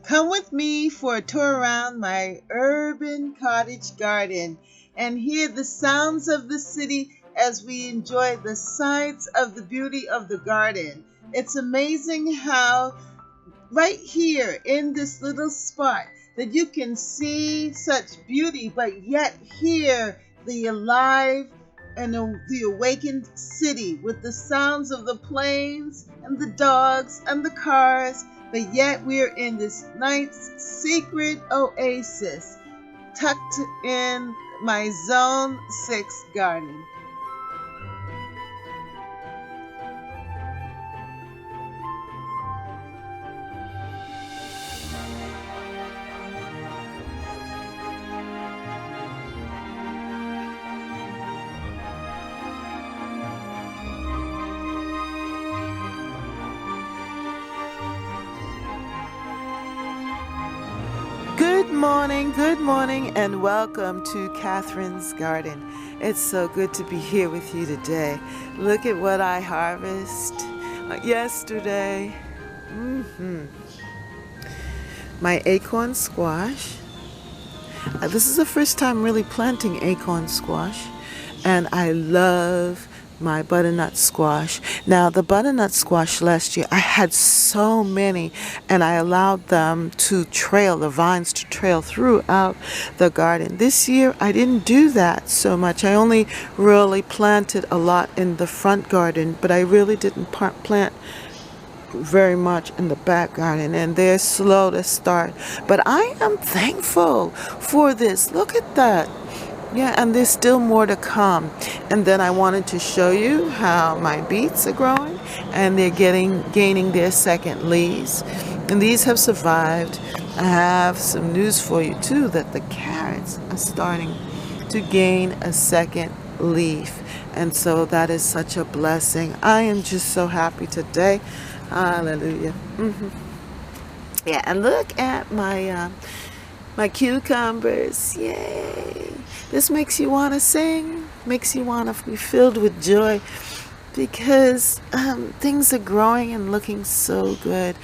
Come with me for a tour around my urban cottage garden and hear the sounds of the city as we enjoy the sights of the beauty of the garden. It's amazing how right here in this little spot that you can see such beauty, but yet hear the alive and the awakened city with the sounds of the planes and the dogs and the cars, but yet we're in this nice secret oasis tucked in my Zone 6 garden. Good morning, and welcome to Catherine's Garden. It's so good to be here with you today. Look at what I harvested yesterday. My acorn squash. This is the first time really planting acorn squash, and I love my butternut squash. Now, the butternut squash last year, I had so many, and I allowed them to trail, the vines to trail throughout the garden. This year, I didn't do that so much. I only really planted a lot in the front garden, but I really didn't plant very much in the back garden, and they're slow to start. But I am thankful for this. Look at that. Yeah, and there's still more to come. And then I wanted to show you how my beets are growing, and they're gaining their second leaves. And these have survived. I have some news for you too, that the carrots are starting to gain a second leaf. And so that is such a blessing. I am just so happy today. Hallelujah. Yeah, and look at my cucumbers. Yay. This makes you want to sing, makes you want to be filled with joy, because things are growing and looking so good.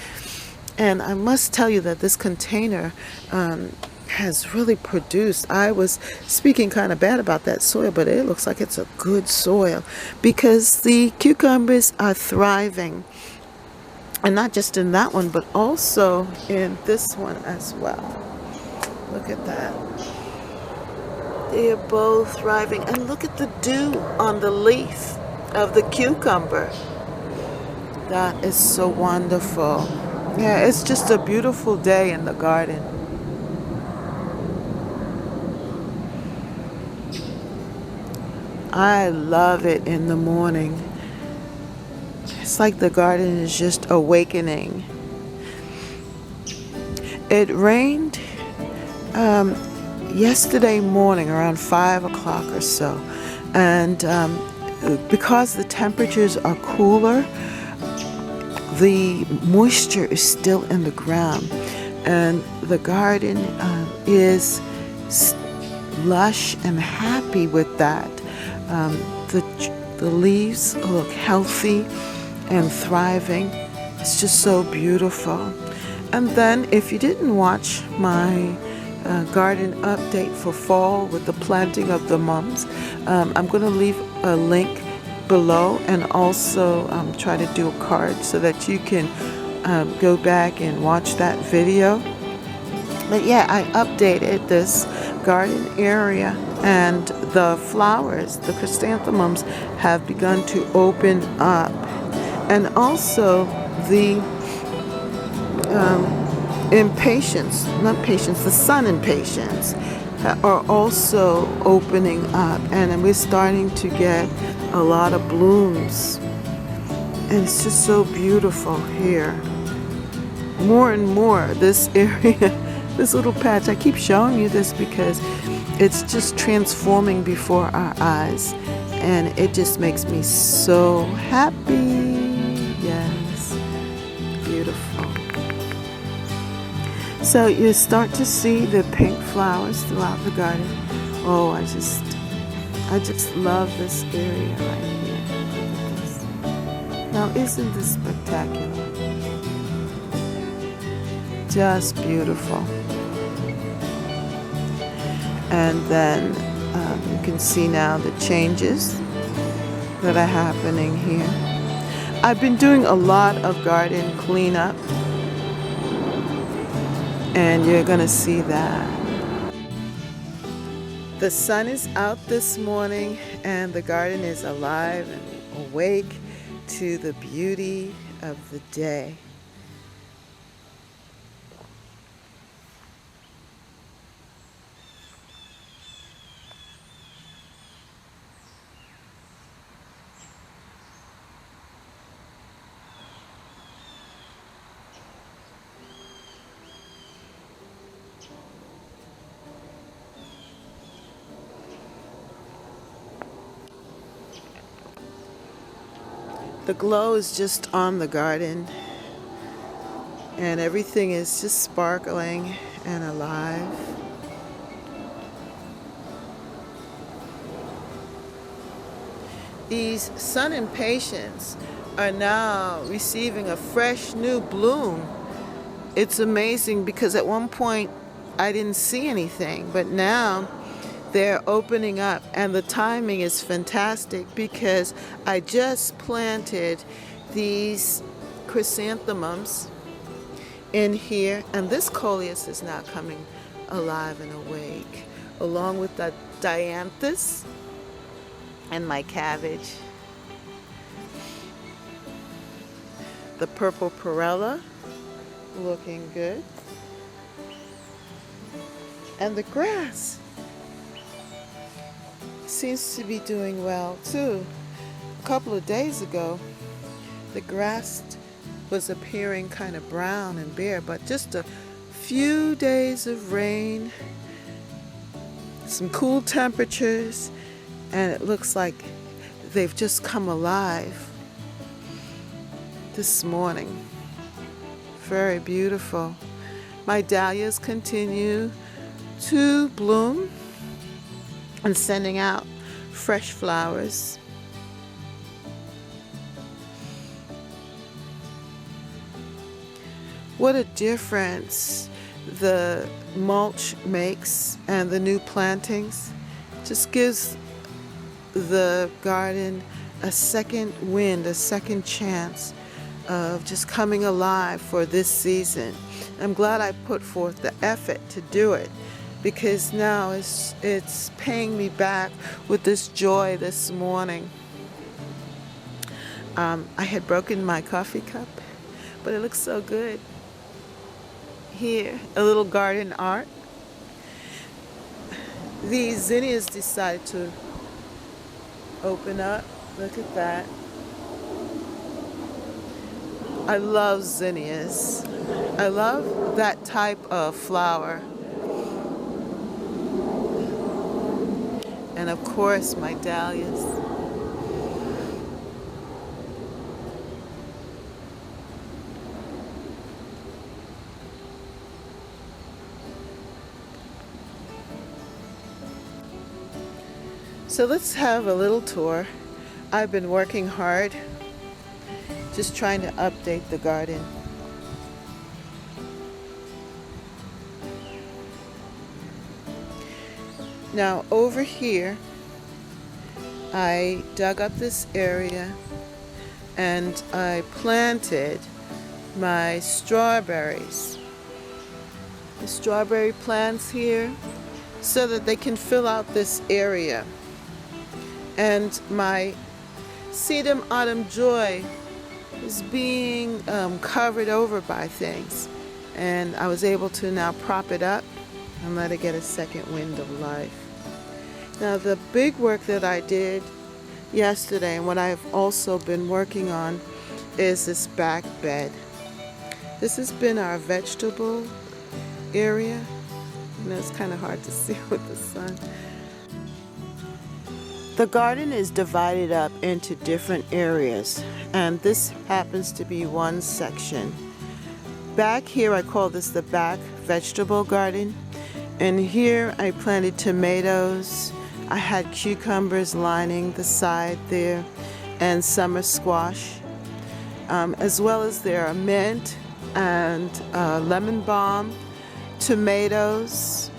And I must tell you that this container has really produced. I was speaking kind of bad about that soil, but it looks like it's a good soil, because the cucumbers are thriving. And not just in that one, but also in this one as well. Look at that. They are both thriving. And look at the dew on the leaf of the cucumber. That is so wonderful. Yeah, it's just a beautiful day in the garden. I love it in the morning. It's like the garden is just awakening. It rained yesterday morning around 5 o'clock or so, and because the temperatures are cooler, the moisture is still in the ground, and the garden is lush and happy with that. The leaves look healthy and thriving. It's just so beautiful. And then, if you didn't watch my garden update for fall with the planting of the mums, I'm going to leave a link below, and also try to do a card so that you can go back and watch that video. But yeah, I updated this garden area, and the flowers, the chrysanthemums, have begun to open up. And also the the sun impatiens are also opening up, and we're starting to get a lot of blooms. And it's just so beautiful here. More and more, this area, this little patch, I keep showing you this because it's just transforming before our eyes, and it just makes me so happy. Yes, beautiful. So you start to see the pink flowers throughout the garden. Oh, I just love this area right here. Look at this. Now, isn't this spectacular? Just beautiful. And then you can see now the changes that are happening here. I've been doing a lot of garden cleanup, and you're gonna see that. The sun is out this morning and the garden is alive and awake to the beauty of the day. The glow is just on the garden, and everything is just sparkling and alive. These sun impatiens are now receiving a fresh new bloom. It's amazing because at one point I didn't see anything, but now they're opening up, and the timing is fantastic because I just planted these chrysanthemums in here, and this coleus is now coming alive and awake, along with the dianthus and my cabbage. The purple perella looking good, and the grass seems to be doing well too. A couple of days ago, the grass was appearing kind of brown and bare, but just a few days of rain, some cool temperatures, and it looks like they've just come alive this morning. Very beautiful. My dahlias continue to bloom and sending out fresh flowers. What a difference the mulch makes and the new plantings. Just gives the garden a second wind, a second chance of just coming alive for this season. I'm glad I put forth the effort to do it, because now it's paying me back with this joy this morning. I had broken my coffee cup, but it looks so good. Here, a little garden art. These zinnias decided to open up. Look at that. I love zinnias. I love that type of flower. And of course, my dahlias. So let's have a little tour. I've been working hard, just trying to update the garden. Now over here, I dug up this area and I planted my strawberries. The strawberry plants here so that they can fill out this area. And my sedum autumn joy is being covered over by things, and I was able to now prop it up and let it get a second wind of life. Now the big work that I did yesterday, and what I've also been working on, is this back bed. This has been our vegetable area. You know, it's kind of hard to see with the sun. The garden is divided up into different areas, and this happens to be one section. Back here, I call this the back vegetable garden, and here I planted tomatoes. I had cucumbers lining the side there, and summer squash, as well as there are mint and lemon balm, tomatoes,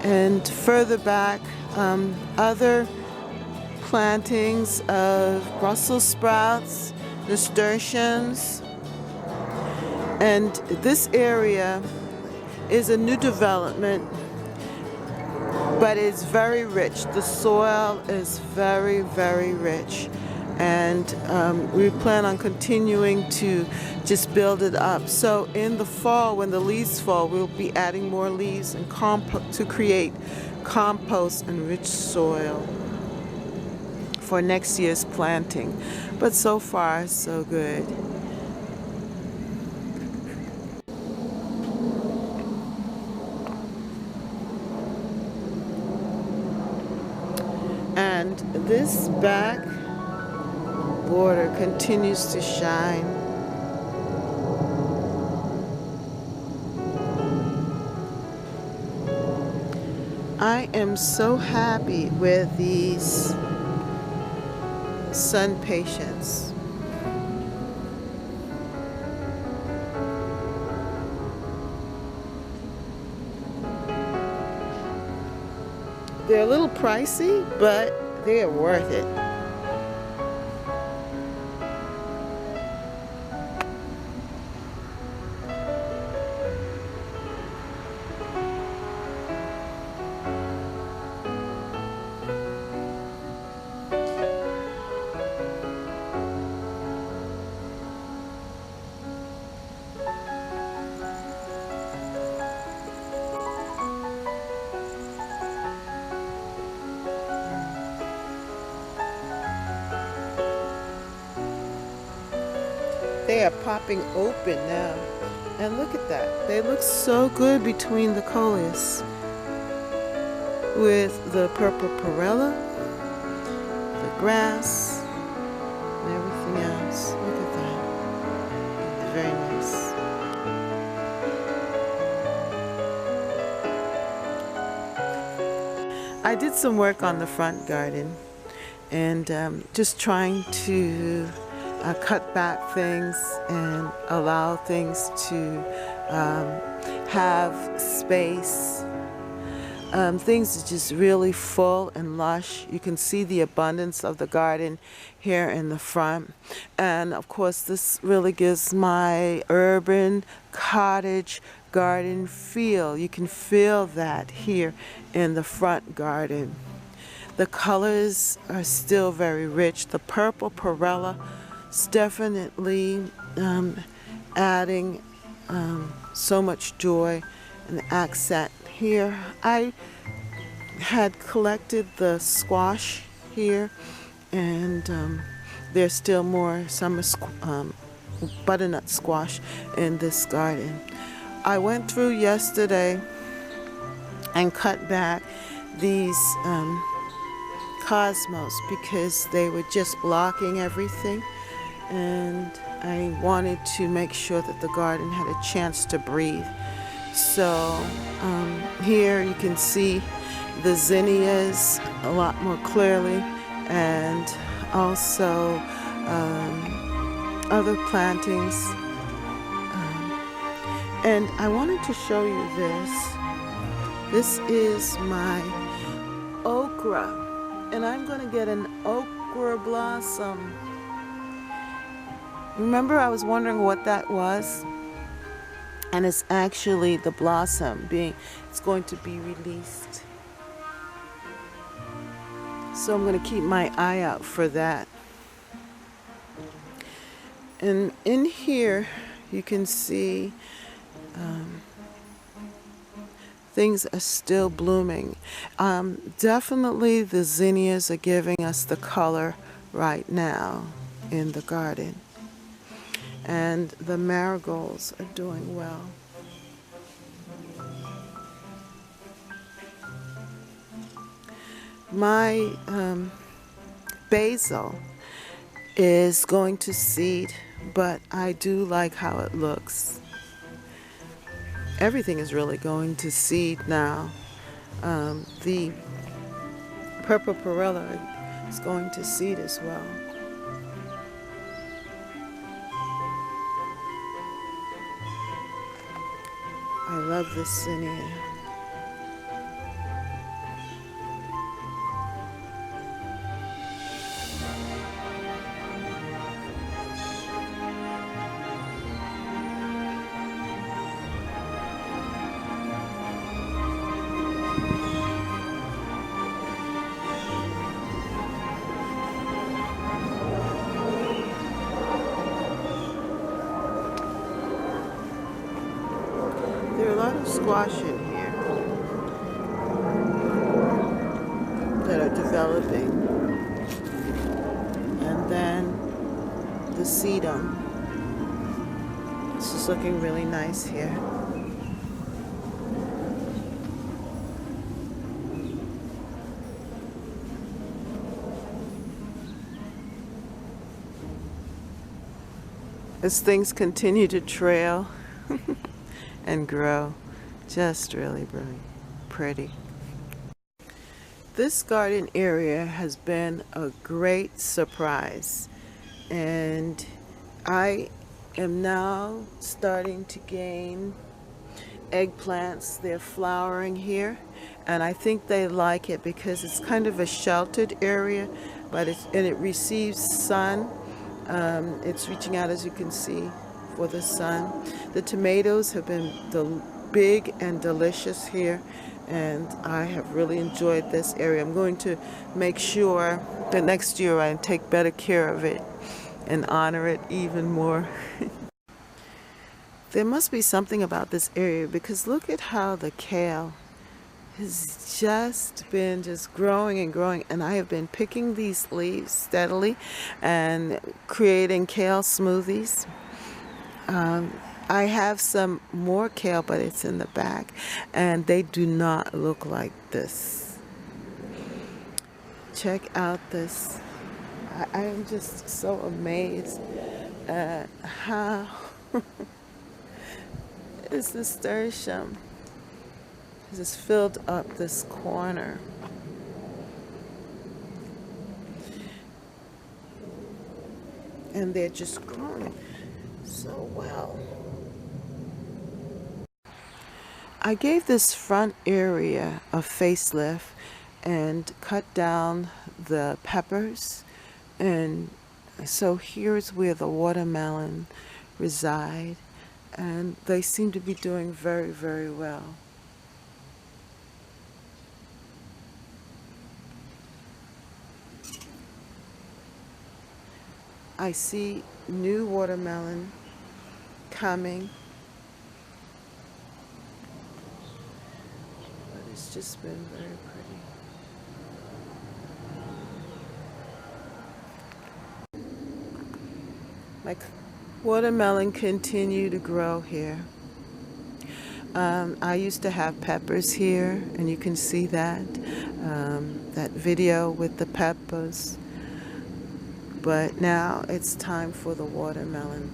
and further back other plantings of Brussels sprouts, nasturtiums. And this area is a new development, but it's very rich. The soil is very, very rich. And we plan on continuing to just build it up. So in the fall, when the leaves fall, we'll be adding more leaves and to create compost and rich soil for next year's planting. But so far, so good. And this back border continues to shine. I am so happy with these sun patients. They're a little pricey, but they are worth it. They are popping open now. And look at that. They look so good between the coleus. With the purple perilla, the grass, and everything else. Look at that. Very nice. I did some work on the front garden and just trying to cut back things and allow things to have space. Things are just really full and lush. You can see the abundance of the garden here in the front. And of course, this really gives my urban cottage garden feel. You can feel that here in the front garden. The colors are still very rich. The purple perilla is definitely adding so much joy and accent here. I had collected the squash here, and there's still more summer butternut squash in this garden. I went through yesterday and cut back these cosmos because they were just blocking everything, and I wanted to make sure that the garden had a chance to breathe. So here you can see the zinnias a lot more clearly, and also other plantings. And I wanted to show you this. This is my okra, and I'm going to get an okra blossom. Remember, I was wondering what that was? And it's actually the blossom it's going to be released. So I'm going to keep my eye out for that. And in here, you can see things are still blooming. Definitely the zinnias are giving us the color right now in the garden. And the marigolds are doing well. My basil is going to seed, but I do like how it looks. Everything is really going to seed now. The purple perilla is going to seed as well. I love this zinnia. There are a lot of squash in here that are developing. And then the sedum. This is looking really nice here. As things continue to trail and grow, just really, really pretty. This garden area has been a great surprise, and I am now starting to gain eggplants. They're flowering here, and I think they like it because it's kind of a sheltered area, but it receives sun. It's reaching out, as you can see, for the sun. The tomatoes have been big and delicious here, and I have really enjoyed this area. I'm going to make sure that next year I take better care of it and honor it even more. There must be something about this area, because look at how the kale has just been growing and growing, and I have been picking these leaves steadily and creating kale smoothies. I have some more kale, but it's in the back, and they do not look like this. Check out this. I am just so amazed at how this nasturtium has filled up this corner. And they're just growing so well. I gave this front area a facelift and cut down the peppers, and so here's where the watermelon reside, and they seem to be doing very, very well. I see new watermelon coming. But it's just been very pretty. My watermelon continue to grow here. I used to have peppers here, and you can see that video with the peppers. But now it's time for the watermelon.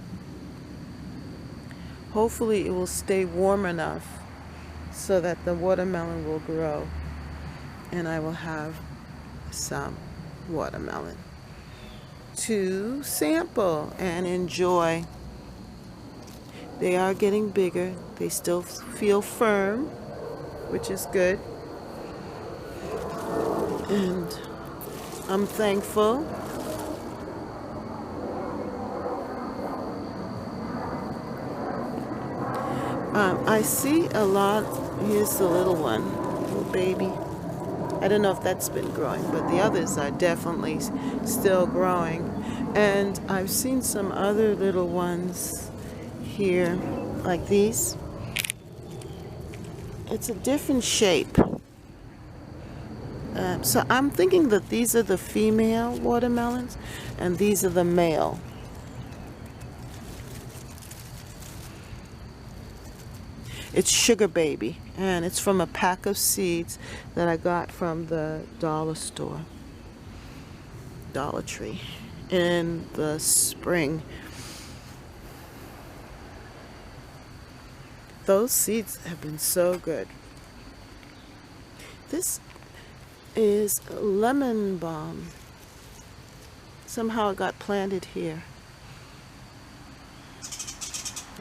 Hopefully it will stay warm enough so that the watermelon will grow, and I will have some watermelon to sample and enjoy. They are getting bigger. They still feel firm, which is good. And I'm thankful. I see a lot. Here's the little one, little baby. I don't know if that's been growing, but the others are definitely still growing. And I've seen some other little ones here, like these. It's a different shape. So I'm thinking that these are the female watermelons, and these are the male. It's Sugar Baby, and it's from a pack of seeds that I got from the dollar store, Dollar Tree, in the spring. Those seeds have been so good. This is lemon balm. Somehow it got planted here.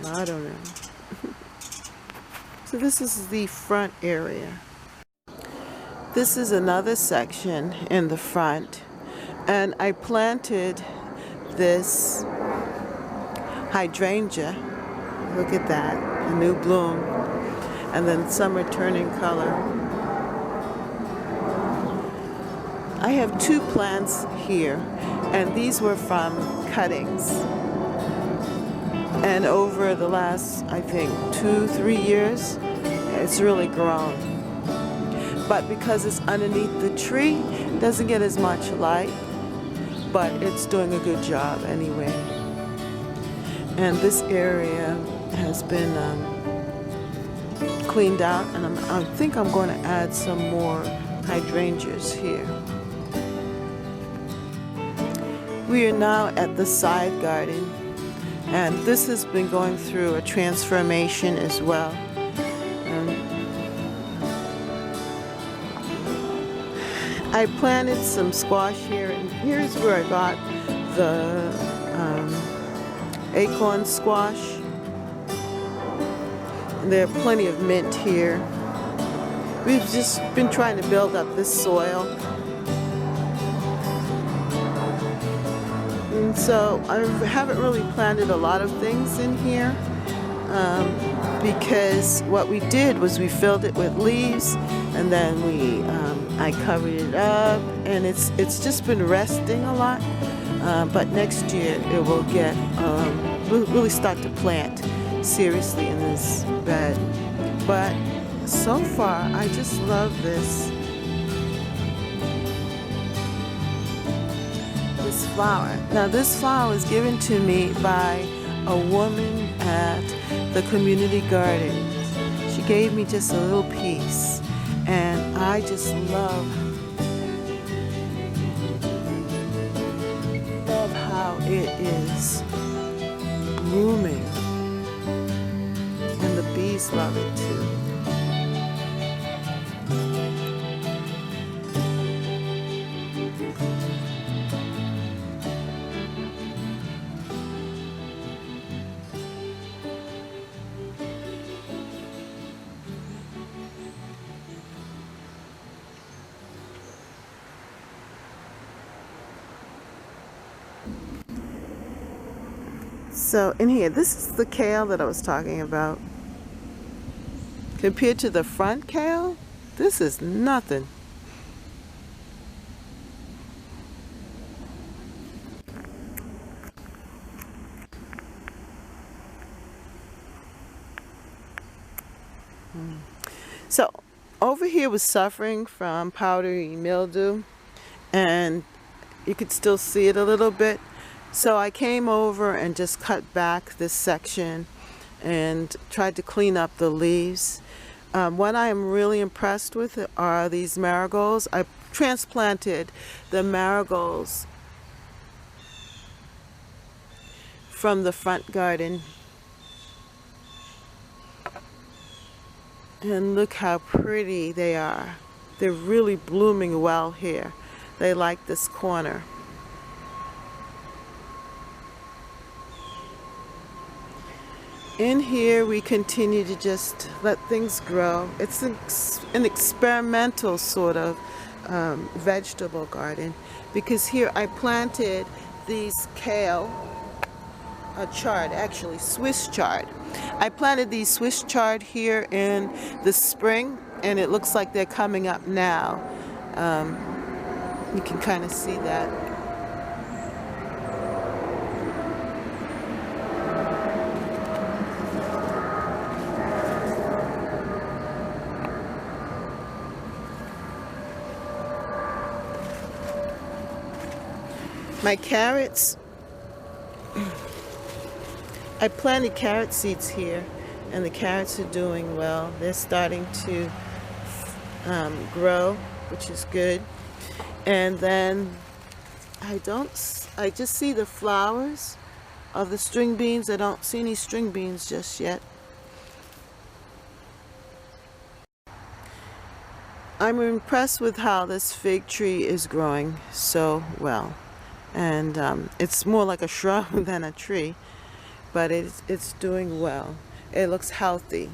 I don't know. So this is the front area. This is another section in the front, and I planted this hydrangea. Look at that, a new bloom, and then some are turning color. I have two plants here, and these were from cuttings. And over the last, I think, 2-3 years, it's really grown. But because it's underneath the tree, it doesn't get as much light, but it's doing a good job anyway. And this area has been cleaned out, and I think I'm going to add some more hydrangeas here. We are now at the side garden, and this has been going through a transformation as well. I planted some squash here, and here's where I got the acorn squash. And there are plenty of mint here. We've just been trying to build up this soil. And so I haven't really planted a lot of things in here because what we did was we filled it with leaves, and then I covered it up, and it's just been resting a lot. But next year it will get we'll really start to plant seriously in this bed. But so far I just love this flower. Now this flower was given to me by a woman at the community garden. She gave me just a little piece, and I just love how it is blooming, and the bees love it too. So in here, this is the kale that I was talking about. Compared to the front kale, this is nothing. So over here was suffering from powdery mildew, and you could still see it a little bit. So I came over and just cut back this section and tried to clean up the leaves. What I am really impressed with are these marigolds. I transplanted the marigolds from the front garden. And look how pretty they are. They're really blooming well here. They like this corner. In here we continue to just let things grow. It's an experimental sort of vegetable garden, because here I planted these kale, chard, actually Swiss chard. I planted these Swiss chard here in the spring, and it looks like they're coming up now. You can kind of see that. My carrots, I planted carrot seeds here, and the carrots are doing well. They're starting to grow, which is good. And then I just see the flowers of the string beans. I don't see any string beans just yet. I'm impressed with how this fig tree is growing so well. And it's more like a shrub than a tree, but it's doing well. It looks healthy.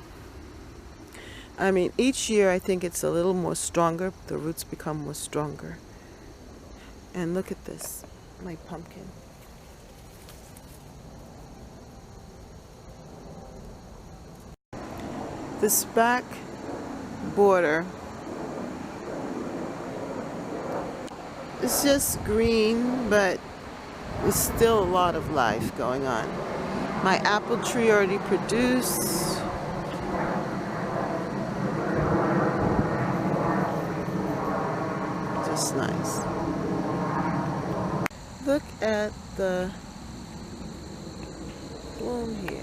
I mean, each year I think it's a little more stronger. The roots become more stronger. And look at this, my pumpkin. This back border is just green, but there's still a lot of life going on. My apple tree already produced. Just nice. Look at the bloom here.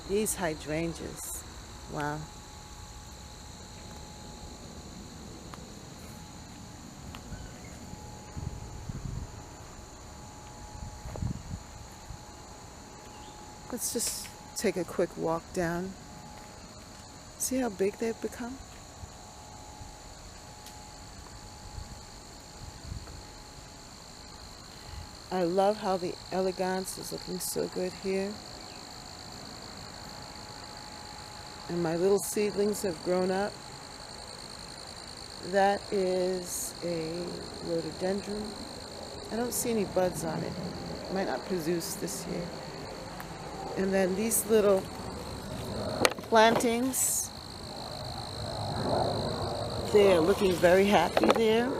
These hydrangeas. Wow. Let's just take a quick walk down. See how big they've become? I love how the elegance is looking so good here. And my little seedlings have grown up. That is a rhododendron. I don't see any buds on it. Might not produce this year. And then these little plantings, they're looking very happy there.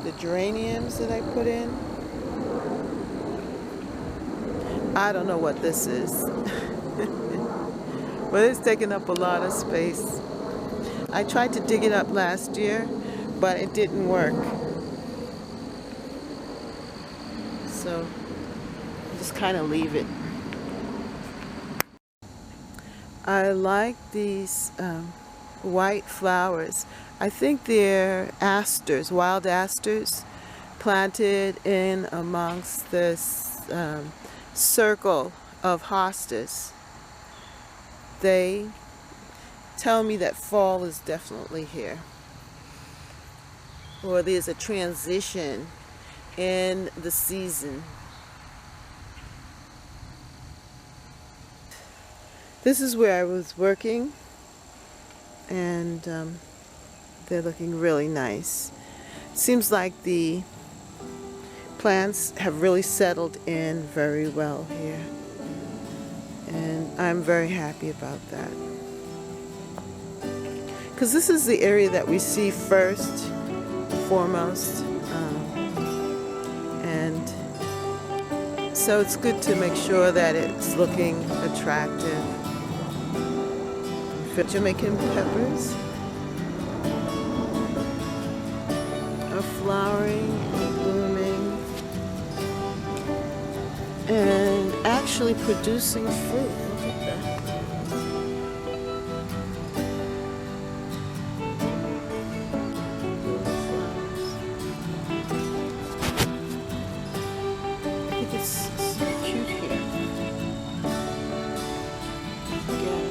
The geraniums that I put in. I don't know what this is. But it's taking up a lot of space. I tried to dig it up last year, but it didn't work. So just kind of leave it. I like these white flowers. I think they're asters, wild asters, planted in amongst this circle of hostas. They tell me that fall is definitely here, or there's a transition in the season. This is where I was working, and they're looking really nice. Seems like the plants have really settled in very well here, and I'm very happy about that. Because this is the area that we see first, foremost, and so it's good to make sure that it's looking attractive. Jamaican peppers are flowering and blooming and actually producing fruit. Look at that. I think it's so cute here. Again.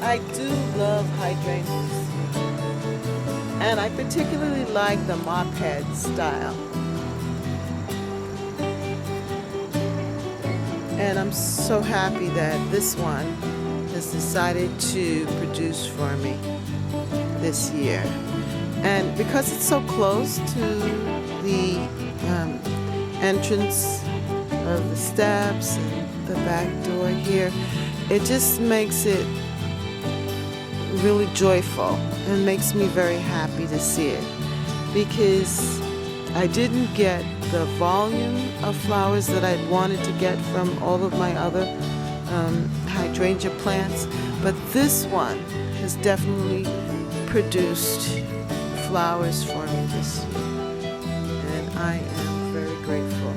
I do love hydrangeas, and I particularly like the mop head style. And I'm so happy that this one has decided to produce for me this year. And because it's so close to the entrance of the steps and the back door here, it just makes it really joyful and makes me very happy to see it, because I didn't get the volume of flowers that I'd wanted to get from all of my other hydrangea plants, but this one has definitely produced flowers for me this year, and I am very grateful.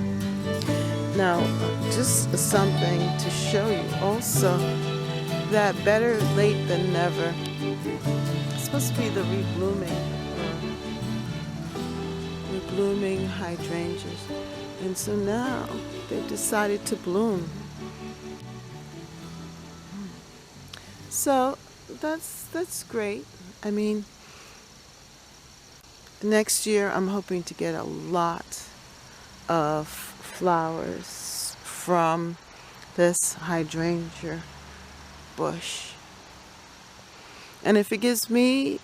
Now, just something to show you also, that better late than never. It's supposed to be the reblooming hydrangeas. And so now they've decided to bloom. So that's great. I mean, next year I'm hoping to get a lot of flowers from this hydrangea bush. And if it gives me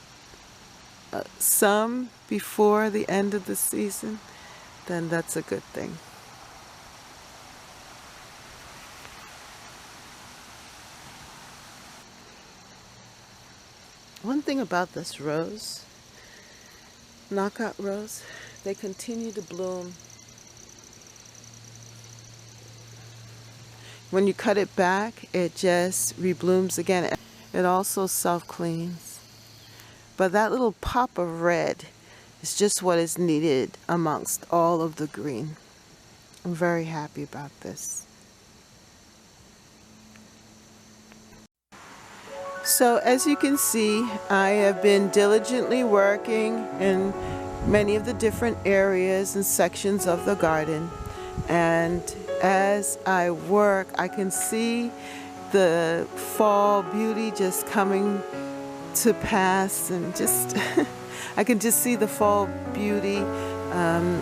some before the end of the season, then that's a good thing. One thing about this rose, knockout rose, they continue to bloom. When you cut it back, it just reblooms again. It also self-cleans. But that little pop of red is just what is needed amongst all of the green. I'm very happy about this. So as you can see, I have been diligently working in many of the different areas and sections of the garden. And as I work, I can see the fall beauty just coming to pass, and just I can just see the fall beauty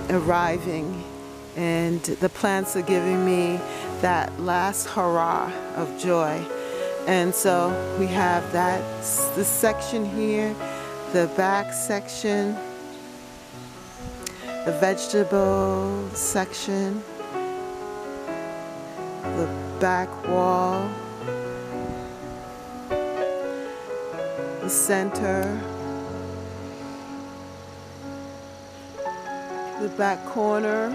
arriving, and the plants are giving me that last hurrah of joy. And so we have this section here, the back section, the vegetable section, the back wall, the center, the back corner,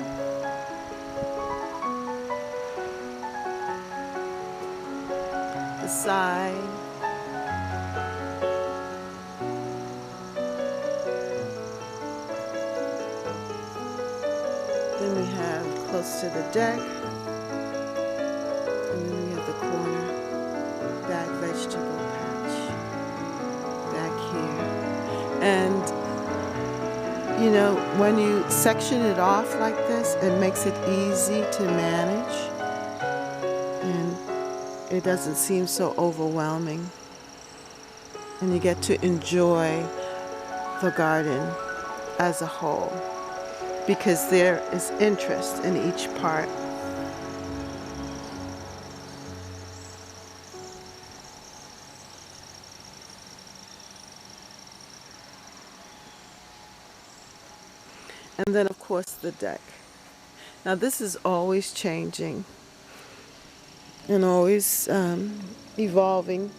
the side, then we have close to the deck, and then we have the corner, back vegetable patch, back here. And you know, when you section it off like this, it makes it easy to manage, and it doesn't seem so overwhelming, and you get to enjoy the garden as a whole because there is interest in each part. And then of course the deck. Now this is always changing and always evolving.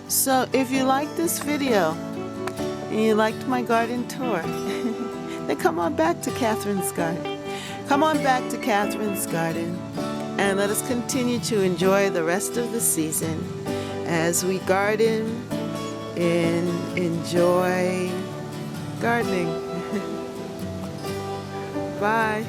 So if you like this video and you liked my garden tour, then come on back to Catherine's garden. Come on back to Catherine's garden and let us continue to enjoy the rest of the season as we garden and enjoy gardening. Bye.